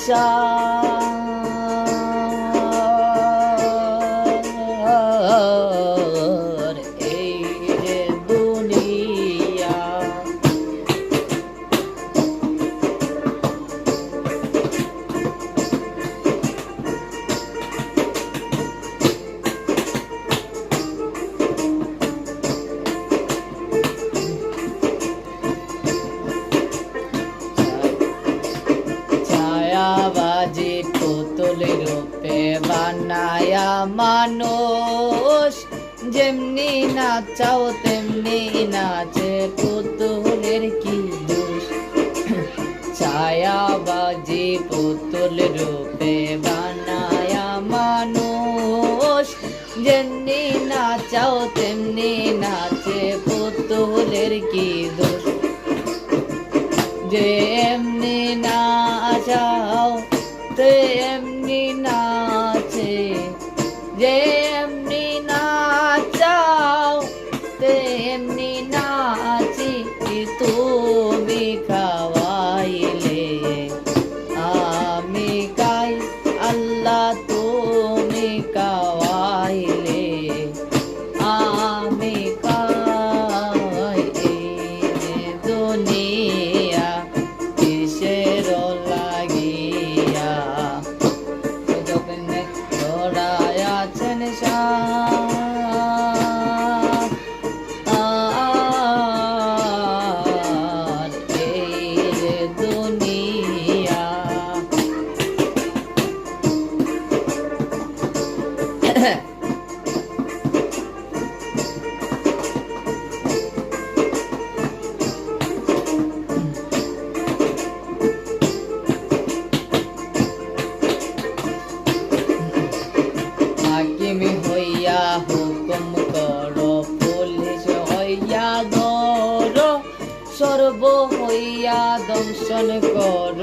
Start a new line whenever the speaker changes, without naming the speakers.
সংসার এই রে দুনিয়া। ছায়াবাজি পুতুল রূপে বানায়া মানুষ, যেমনি নাচাও তেমনি নাচে পুতুলের কি দোষ। ছায়াবাজি পুতুল রূপে বানায়া মানুষ, যেমনি নাচাও তেমনি নাচে পুতুলের কি দোষ। যেমনি নাচাও তেমনি নাচে, যেমনি নাচাও তেমনি নাচি, তুমি খাওয়াইলে আমি গাই আল্লাহ, তুমি খাওয়াইলে আমি গাই। এই দুনিয়া কিসের লাগিয়া, যতনে ধরায় আছেন আর এই রে দুনিয়া। হাকিম হইয়া হুকুম করো, পুলিশ হইয়া ধরো, সর্ব হইয়া দংশন করো।